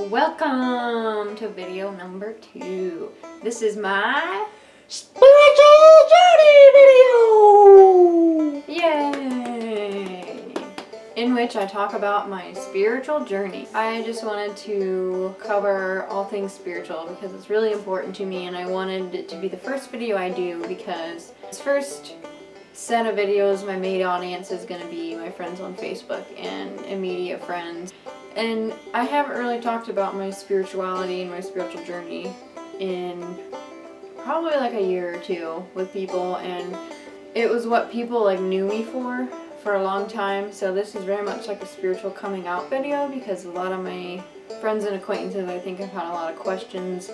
Welcome to video number 2. This is my spiritual journey video! Yay! In which I talk about my spiritual journey. I just wanted to cover all things spiritual because it's really important to me, and I wanted it to be the first video I do because this first set of videos, my main audience is going to be my friends on Facebook and immediate friends. And I haven't really talked about my spirituality and my spiritual journey in probably like a year or two with people, and it was what people knew me for a long time. So this is very much like a spiritual coming out video because a lot of my friends and acquaintances, I think, have had a lot of questions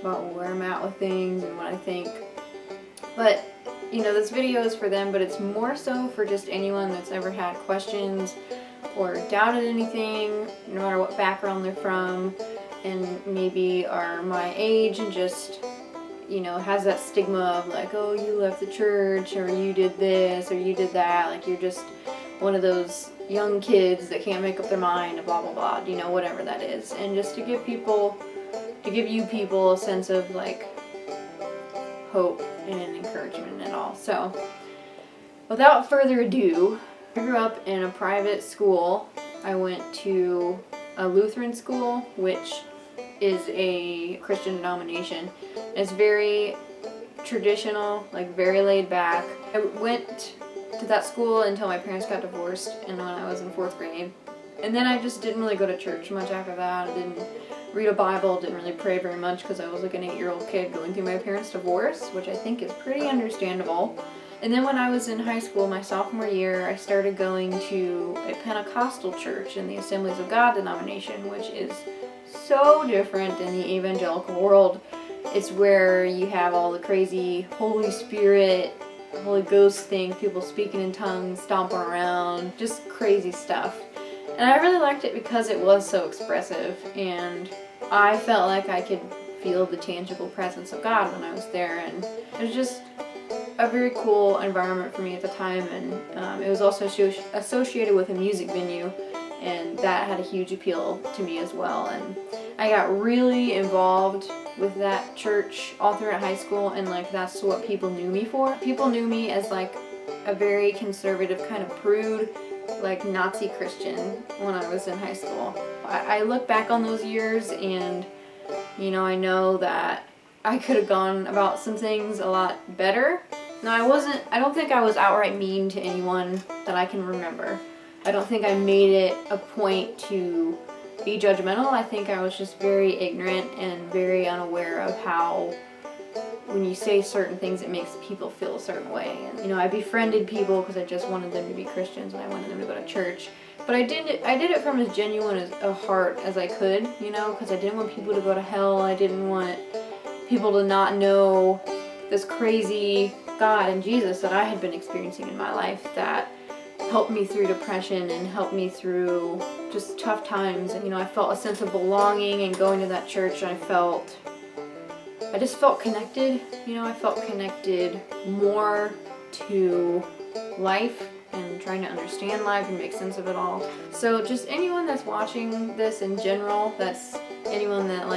about where I'm at with things and what I think. But this video is for them, but it's more so for just anyone that's ever had questions or doubted anything, no matter what background they're from, and maybe are my age and just, has that stigma of like, oh, you left the church, or you did this, or you did that, like you're just one of those young kids that can't make up their mind, blah, blah, blah, whatever that is. And just to give you people a sense of like hope and encouragement and all. So, without further ado, I grew up in a private school. I went to a Lutheran school, which is a Christian denomination. It's very traditional, like very laid back. I went to that school until my parents got divorced and when I was in 4th grade. And then I just didn't really go to church much after that. I didn't read a Bible, didn't really pray very much because I was like an 8-year-old kid going through my parents' divorce, which I think is pretty understandable. And then when I was in high school, my sophomore year, I started going to a Pentecostal church in the Assemblies of God denomination, which is so different than the evangelical world. It's where you have all the crazy Holy Spirit, Holy Ghost things, people speaking in tongues, stomping around, just crazy stuff. And I really liked it because it was so expressive, and I felt like I could feel the tangible presence of God when I was there, and it was just a very cool environment for me at the time. And it was also associated with a music venue, and that had a huge appeal to me as well. And I got really involved with that church all throughout high school, and that's what people knew me for. People knew me as like a very conservative kind of prude, like Nazi Christian when I was in high school. I look back on those years and I know that I could have gone about some things a lot better. Now I don't think I was outright mean to anyone that I can remember. I don't think I made it a point to be judgmental. I think I was just very ignorant and very unaware of how when you say certain things it makes people feel a certain way. And I befriended people because I just wanted them to be Christians and I wanted them to go to church. But I did it from as genuine as a heart as I could, because I didn't want people to go to hell. I didn't want people to not know this crazy God and Jesus that I had been experiencing in my life that helped me through depression and helped me through just tough times. And I felt a sense of belonging, and going to that church I just felt connected. I felt connected more to life and trying to understand life and make sense of it all. So just anyone that's watching this in general, that's anyone that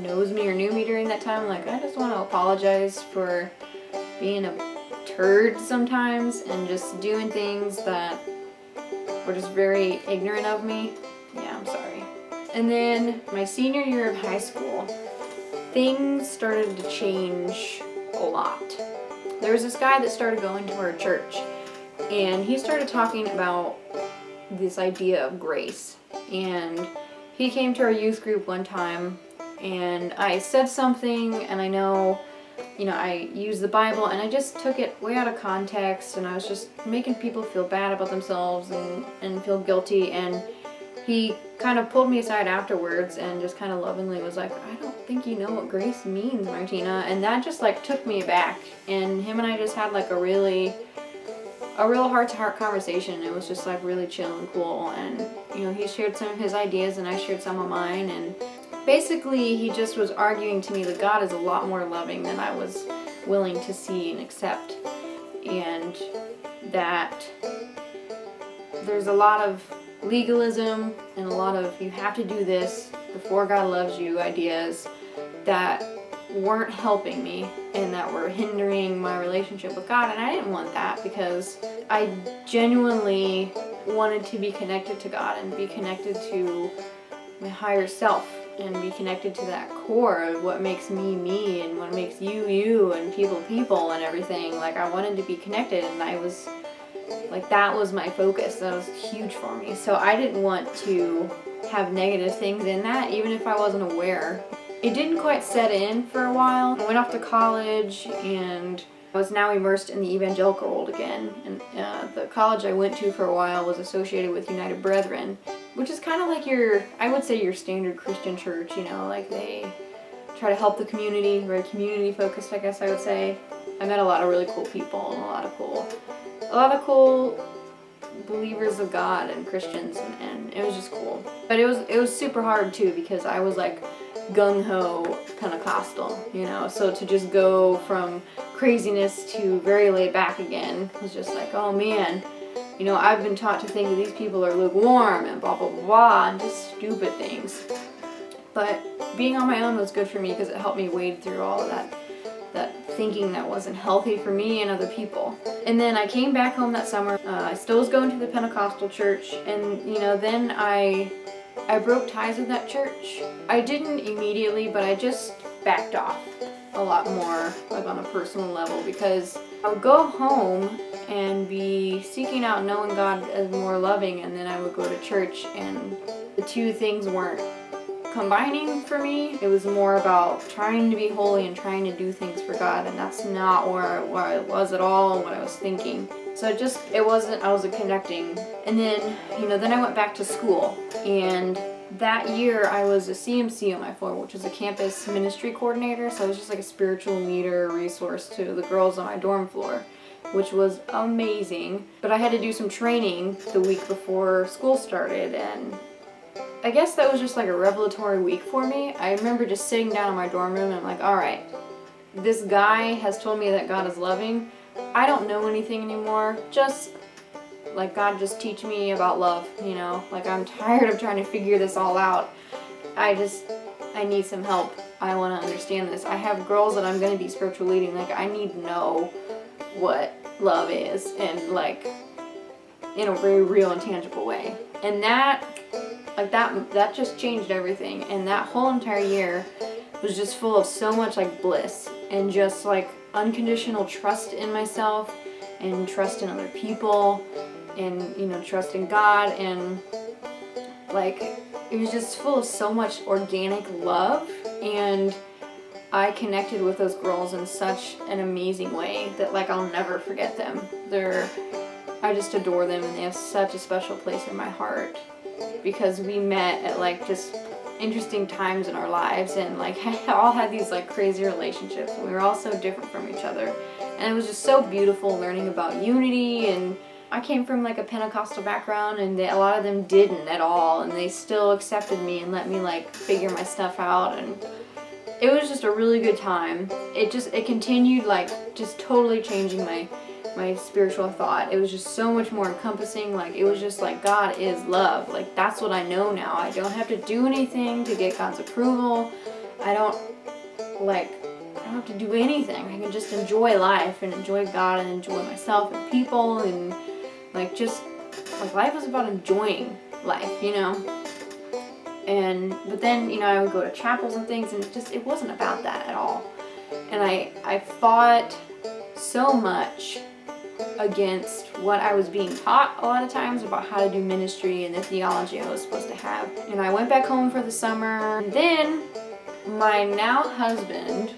knows me or knew me during that time, I just want to apologize for being a turd sometimes and just doing things that were just very ignorant of me. Yeah, I'm sorry. And then my senior year of high school, things started to change a lot. There was this guy that started going to our church, and he started talking about this idea of grace. And he came to our youth group one time, and I said something, and I know, I used the Bible, and I just took it way out of context, and I was just making people feel bad about themselves and feel guilty. And he kind of pulled me aside afterwards and just kind of lovingly was like, I don't think you know what grace means, Martina. And that just took me aback. And him and I just had a real heart-to-heart conversation. It was just really chill and cool. And he shared some of his ideas and I shared some of mine. And basically he just was arguing to me that God is a lot more loving than I was willing to see and accept. And that there's a lot of legalism and a lot of you have to do this before God loves you ideas that weren't helping me and that were hindering my relationship with God, and I didn't want that because I genuinely wanted to be connected to God and be connected to my higher self and be connected to that core of what makes me me and what makes you you and people and everything. Like, I wanted to be connected, and I was like, that was my focus. That was huge for me. So I didn't want to have negative things in that, even if I wasn't aware. It didn't quite set in for a while. I went off to college and I was now immersed in the evangelical world again. And the college I went to for a while was associated with United Brethren, which is kind of like I would say your standard Christian church, you know, like they try to help the community, very community focused, I guess I would say. I met a lot of really cool people and a lot of cool believers of God and Christians, and it was just cool. But it was super hard too, because I was like gung-ho Pentecostal, you know, so to just go from craziness to very laid back again was just like, oh man, you know, I've been taught to think that these people are lukewarm and blah blah blah and just stupid things. But being on my own was good for me because it helped me wade through all of that thinking that wasn't healthy for me and other people. And then I came back home that summer. I still was going to the Pentecostal church, and you know, then I broke ties with that church. I didn't immediately, but I just backed off a lot more, like on a personal level, because I would go home and be seeking out knowing God as more loving, and then I would go to church, and the two things weren't combining for me. It was more about trying to be holy and trying to do things for God, and that's not where I was at all, what I was thinking. So I wasn't connecting. And then, you know, then I went back to school, and that year I was a CMC on my floor, which was a campus ministry coordinator, so I was just like a spiritual leader, resource to the girls on my dorm floor, which was amazing. But I had to do some training the week before school started, and I guess that was just like a revelatory week for me. I remember just sitting down in my dorm room and I'm like, all right, this guy has told me that God is loving. I don't know anything anymore. Just like, God, just teach me about love, you know? Like, I'm tired of trying to figure this all out. I need some help. I want to understand this. I have girls that I'm going to be spiritual leading. Like, I need to know what love is, and like in a very real and tangible way. And that just changed everything. And that whole entire year was just full of so much like bliss and just like unconditional trust in myself and trust in other people and, you know, trust in God, and like it was just full of so much organic love, and I connected with those girls in such an amazing way that like I'll never forget them. I just adore them, and they have such a special place in my heart because we met at like just interesting times in our lives, and like all had these like crazy relationships. We were all so different from each other, and it was just so beautiful learning about unity. And I came from like a Pentecostal background, and a lot of them didn't at all, and they still accepted me and let me like figure my stuff out, and it was just a really good time. It continued like just totally changing my spiritual thought. It was just so much more encompassing. Like, it was just like, God is love. Like, that's what I know now. I don't have to do anything to get God's approval. I don't have to do anything. I can just enjoy life and enjoy God and enjoy myself and people, and like just like life is about enjoying life, you know. But then, you know, I would go to chapels and things, and it wasn't about that at all. And I fought so much against what I was being taught a lot of times about how to do ministry and the theology I was supposed to have. And I went back home for the summer, and then my now husband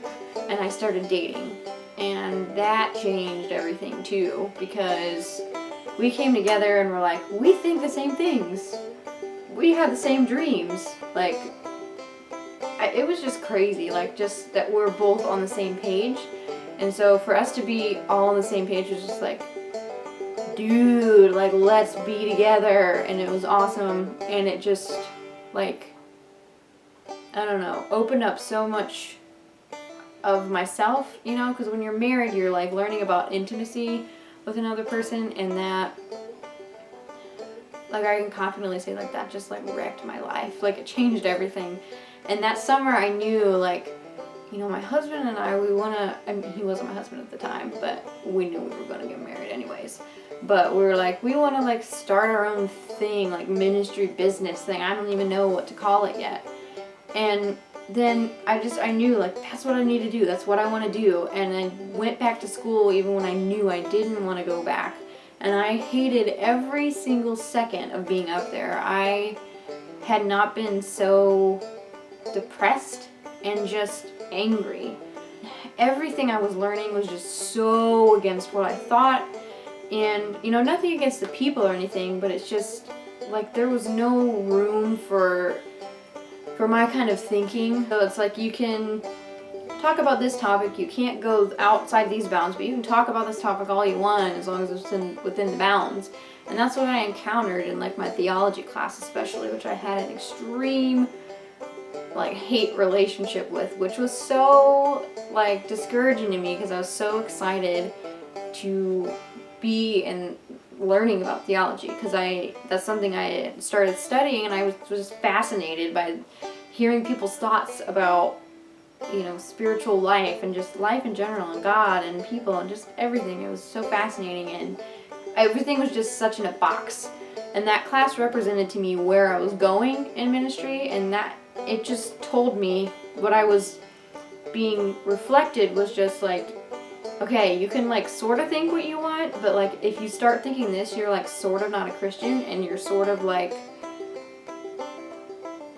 and I started dating, and that changed everything too, because we came together and we're like, we think the same things, we have the same dreams. Like, it was just crazy, like just that we're both on the same page. And so for us to be all on the same page was just like, dude, like, let's be together. And it was awesome. And it just, like, I don't know, opened up so much of myself, you know, because when you're married, you're like learning about intimacy with another person, and like I can confidently say like that just like wrecked my life. Like it changed everything. And that summer I knew like, you know, my husband and I, I mean, he wasn't my husband at the time, but we knew we were gonna get married anyways. But we were like, we wanna like start our own thing, like ministry business thing. I don't even know what to call it yet. And then I knew like that's what I need to do. That's what I want to do. And I went back to school even when I knew I didn't want to go back. And I hated every single second of being up there. I had not been so depressed and just angry. Everything I was learning was just so against what I thought. And, you know, nothing against the people or anything, but it's just like there was no room for my kind of thinking. So it's like you can talk about this topic, you can't go outside these bounds, but you can talk about this topic all you want as long as it's within the bounds. And that's what I encountered in like my theology class especially, which I had an extreme like hate relationship with, which was so like discouraging to me because I was so excited to be in learning about theology because that's something I started studying, and I was just fascinated by hearing people's thoughts about, you know, spiritual life and just life in general and God and people and just everything. It was so fascinating, and everything was just such in a box. And that class represented to me where I was going in ministry, and that it just told me what I was being reflected was just like, okay, you can like sort of think what you want, but like if you start thinking this, you're like sort of not a Christian, and you're sort of like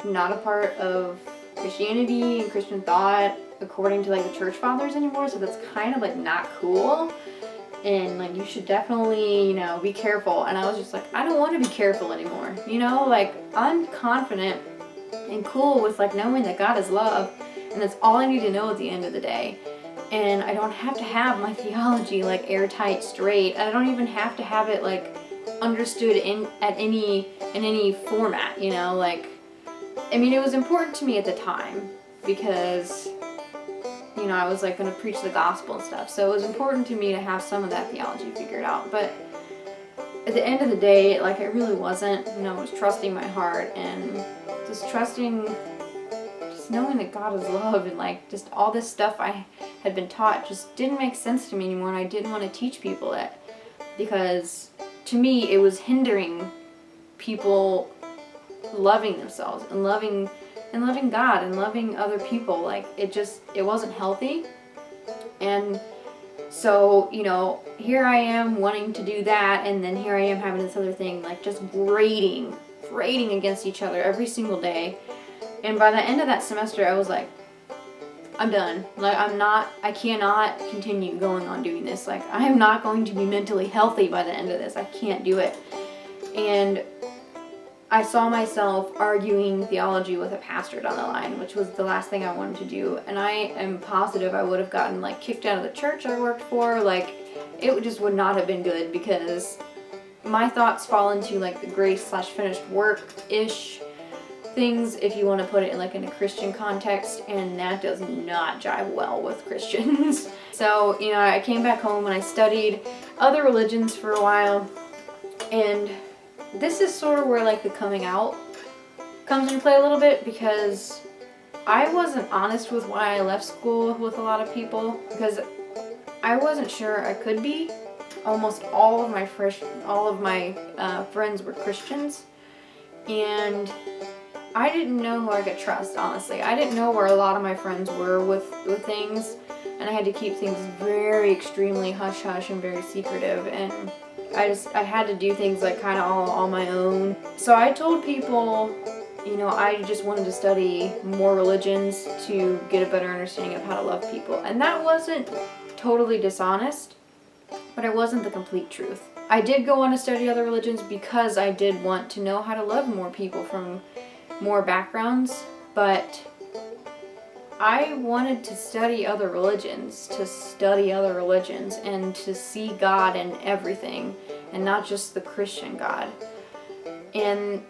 not a part of Christianity and Christian thought according to like the church fathers anymore, so that's kind of like not cool. And like you should definitely, you know, be careful. And I was just like, I don't want to be careful anymore, you know, like I'm confident and cool with like knowing that God is love, and that's all I need to know at the end of the day. And I don't have to have my theology like airtight straight. I don't even have to have it like understood in any format, you know, like I mean, it was important to me at the time because, you know, I was like going to preach the gospel and stuff. So it was important to me to have some of that theology figured out. But at the end of the day, like it really wasn't. You know, I was trusting my heart and just trusting, just knowing that God is love, and like just all this stuff I had been taught just didn't make sense to me anymore, and I didn't want to teach people it because to me it was hindering people loving themselves and loving God and loving other people. Like it wasn't healthy. And so, you know, here I am wanting to do that, and then here I am having this other thing, like just grating against each other every single day. And by the end of that semester, I was like, I'm done. Like I cannot continue going on doing this. Like I am not going to be mentally healthy by the end of this. I can't do it. And I saw myself arguing theology with a pastor down the line, which was the last thing I wanted to do. And I am positive I would have gotten like kicked out of the church I worked for. Like it just would not have been good because my thoughts fall into like the grace/finished work-ish things, if you want to put it in like in a Christian context, and that does not jive well with Christians. So, you know, I came back home and I studied other religions for a while, and this is sort of where like the coming out comes into play a little bit, because I wasn't honest with why I left school with a lot of people, because I wasn't sure I could be. Almost all of my friends were Christians, and I didn't know who I could trust, honestly. I didn't know where a lot of my friends were with things, and I had to keep things very extremely hush-hush and very secretive, and I had to do things like kind of all on my own. So I told people, you know, I just wanted to study more religions to get a better understanding of how to love people. And that wasn't totally dishonest, but it wasn't the complete truth. I did go on to study other religions because I did want to know how to love more people from more backgrounds, but I wanted to study other religions, and to see God in everything, and not just the Christian God. And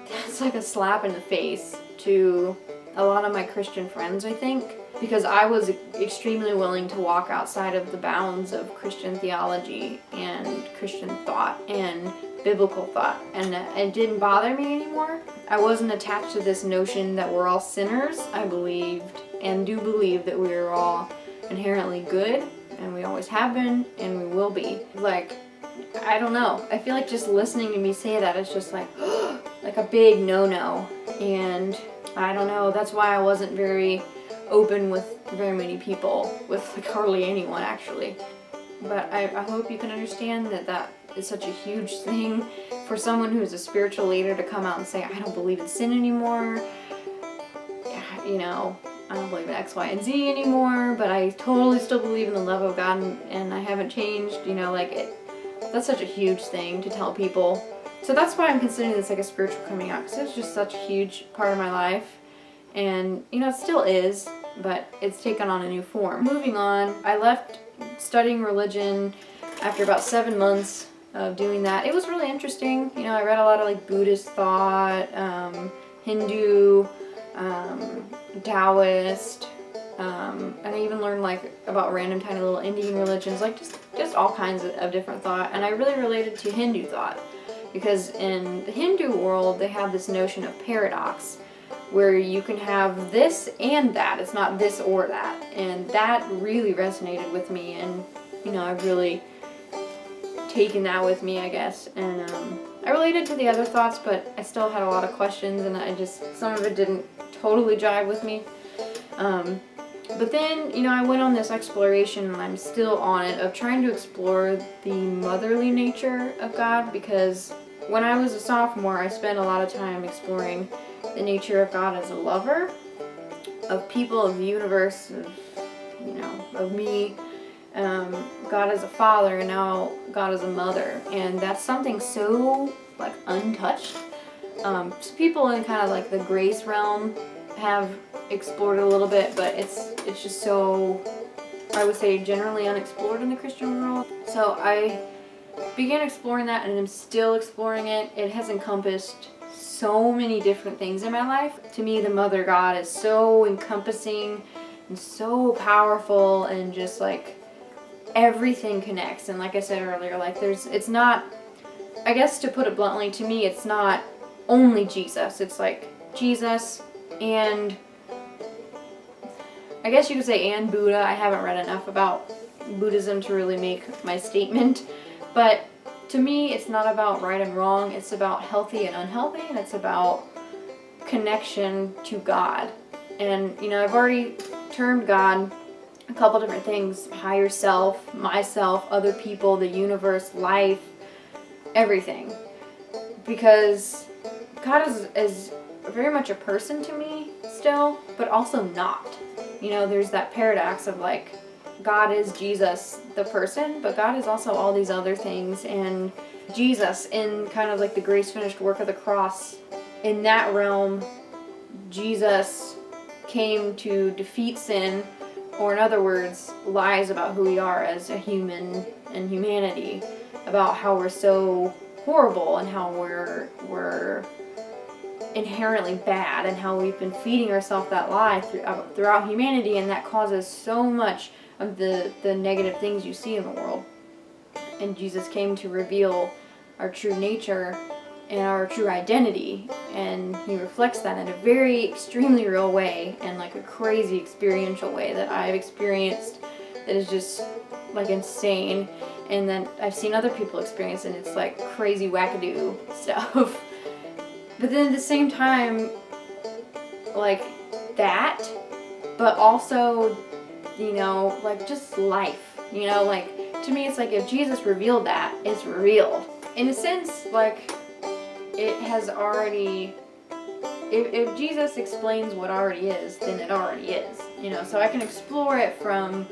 that's like a slap in the face to a lot of my Christian friends, I think, because I was extremely willing to walk outside of the bounds of Christian theology and Christian thought and biblical thought, and it didn't bother me anymore. I wasn't attached to this notion that we're all sinners. I believed and do believe that we are all inherently good, and we always have been, and we will be. Like, I don't know. I feel like just listening to me say that is just like, like a big no-no. And I don't know, that's why I wasn't very open with very many people, with like hardly anyone actually. But I hope you can understand that that is such a huge thing for someone who's a spiritual leader to come out and say, I don't believe in sin anymore. You know, I don't believe in X, Y, and Z anymore, but I totally still believe in the love of God and I haven't changed, you know, like that's such a huge thing to tell people. So that's why I'm considering this like a spiritual coming out, because it's just such a huge part of my life. And, you know, it still is, but it's taken on a new form. Moving on, I left studying religion after about 7 months of doing that. It was really interesting. You know, I read a lot of like Buddhist thought, Hindu, Taoist, and I even learned like about random tiny little Indian religions, like just all kinds of different thought. And I really related to Hindu thought, because in the Hindu world they have this notion of paradox, where you can have this and that. It's not this or that. And that really resonated with me, and you know, I've really taken that with me, I guess. And I related to the other thoughts, but I still had a lot of questions, and some of it didn't totally jive with me. But then, you know, I went on this exploration, and I'm still on it, of trying to explore the motherly nature of God, because when I was a sophomore, I spent a lot of time exploring the nature of God as a lover, of people, of the universe, of, you know, of me, God as a father, and now God as a mother. And that's something so, like, untouched. People in kind of like the grace realm have explored it a little bit, but it's just so, I would say, generally unexplored in the Christian world. So I began exploring that, and I'm still exploring it. It has encompassed so many different things in my life. To me, the Mother God is so encompassing and so powerful, and just like everything connects. And like I said earlier, like it's not, I guess to put it bluntly, to me it's not only Jesus. It's like Jesus and, I guess you could say, and Buddha. I haven't read enough about Buddhism to really make my statement, but to me it's not about right and wrong. It's about healthy and unhealthy, and it's about connection to God. And you know, I've already termed God a couple different things: higher self, myself, other people, the universe, life, everything. Because God is very much a person to me still, but also not. You know, there's that paradox of like, God is Jesus, the person, but God is also all these other things. And Jesus, in kind of like the grace finished work of the cross, in that realm, Jesus came to defeat sin, or in other words, lies about who we are as a human and humanity, about how we're so horrible and how we're inherently bad, and how we've been feeding ourselves that lie throughout humanity, and that causes so much of the negative things you see in the world. And Jesus came to reveal our true nature and our true identity, and he reflects that in a very extremely real way, and like a crazy experiential way that I've experienced, that is just like insane, and then I've seen other people experience, and it's like crazy wackadoo stuff. But then at the same time, like that, but also, you know, like just life, you know, like to me it's like if Jesus revealed that, it's revealed. In a sense, like it has already, if Jesus explains what already is, then it already is, you know. So I can explore it from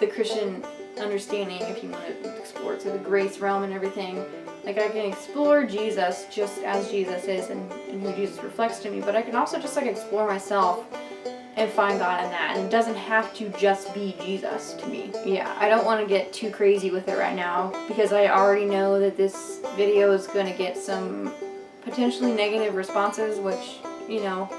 the Christian understanding, if you want to explore it to the grace realm and everything. Like I can explore Jesus just as Jesus is, and who Jesus reflects to me, but I can also just like explore myself and find God in that. And it doesn't have to just be Jesus to me. Yeah, I don't want to get too crazy with it right now, because I already know that this video is going to get some potentially negative responses, which, you know,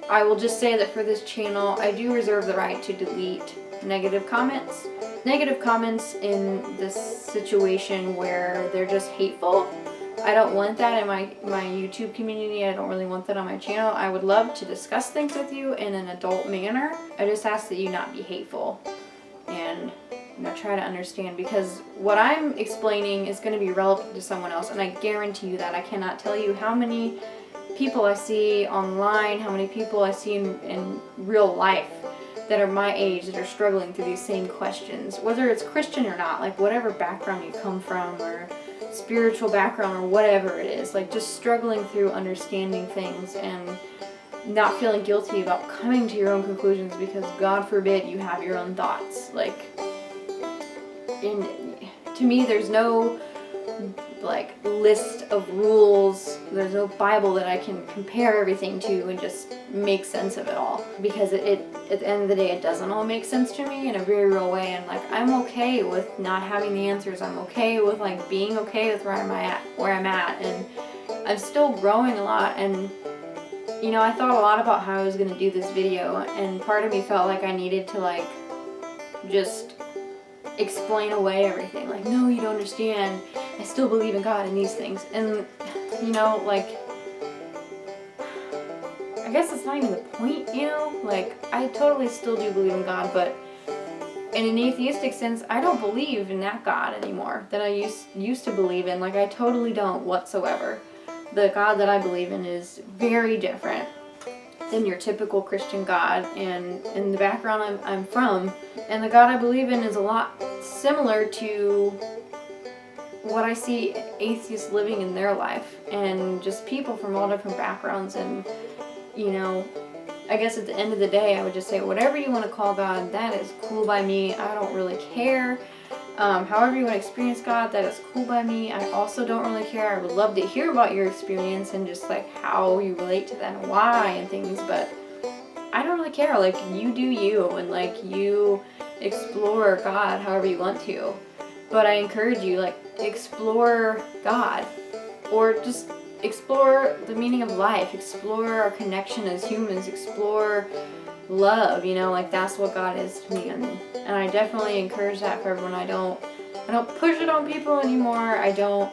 I will just say that for this channel, I do reserve the right to delete negative comments. Negative comments in this situation where they're just hateful. I don't want that in my YouTube community. I don't really want that on my channel. I would love to discuss things with you in an adult manner. I just ask that you not be hateful and try to understand, because what I'm explaining is going to be relevant to someone else, and I guarantee you that. I cannot tell you how many people I see online, how many people I see in real life that are my age that are struggling through these same questions, whether it's Christian or not, like whatever background you come from, or spiritual background, or whatever it is, like just struggling through understanding things and not feeling guilty about coming to your own conclusions, because God forbid you have your own thoughts. Like, to me, there's no like list of rules, there's no Bible that I can compare everything to and just make sense of it all, because it at the end of the day, it doesn't all make sense to me in a very real way. And like, I'm okay with not having the answers. I'm okay with like being okay with where I'm at, and I'm still growing a lot. And you know, I thought a lot about how I was going to do this video, and part of me felt like I needed to like just explain away everything. Like, no, you don't understand. I still believe in God and these things. And, you know, like, I guess that's not even the point, you know? Like, I totally still do believe in God, but in an atheistic sense, I don't believe in that God anymore that I used to believe in. Like, I totally don't whatsoever. The God that I believe in is very different than your typical Christian God, and in the background I'm from, and the God I believe in is a lot similar to what I see atheists living in their life, and just people from all different backgrounds. And you know, I guess at the end of the day, I would just say whatever you want to call God, that is cool by me. I don't really care. However you want to experience God, that is cool by me. I also don't really care. I would love to hear about your experience and just like how you relate to that and why and things, but I don't really care. Like, you do you, and like, you explore God however you want to. But I encourage you, like, explore God, or just explore the meaning of life, explore our connection as humans, explore love, you know, like that's what God is to me. And I definitely encourage that for everyone. I don't push it on people anymore. I don't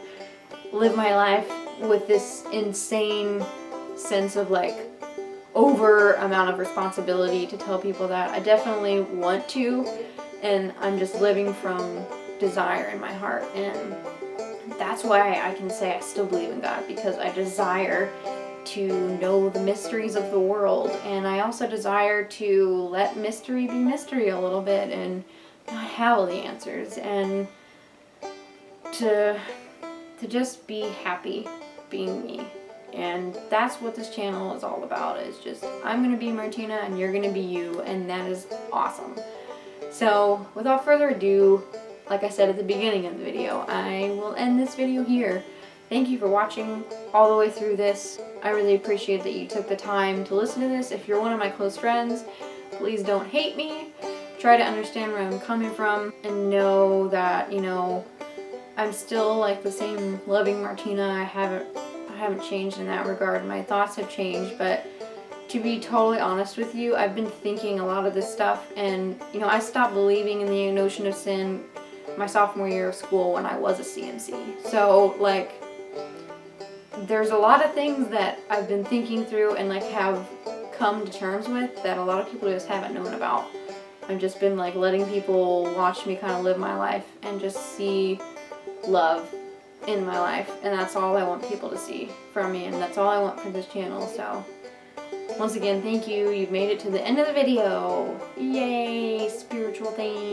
live my life with this insane sense of like over amount of responsibility to tell people that. I definitely want to, and I'm just living from desire in my heart. And that's why I can say I still believe in God, because I desire to know the mysteries of the world, and I also desire to let mystery be mystery a little bit and not have all the answers, and to just be happy being me. And that's what this channel is all about, is just I'm gonna be Martina and you're gonna be you, and that is awesome. So without further ado, like I said at the beginning of the video, I will end this video here. Thank you for watching all the way through this. I really appreciate that you took the time to listen to this. If you're one of my close friends, please don't hate me. Try to understand where I'm coming from, and know that, you know, I'm still like the same loving Martina. I haven't changed in that regard. My thoughts have changed, but to be totally honest with you, I've been thinking a lot of this stuff, and you know, I stopped believing in the notion of sin my sophomore year of school when I was a CMC. So like, there's a lot of things that I've been thinking through and like have come to terms with that a lot of people just haven't known about. I've just been like letting people watch me kind of live my life and just see love in my life, and that's all I want people to see from me, and that's all I want for this channel. So once again, thank you. You've made it to the end of the video. Yay, spiritual things.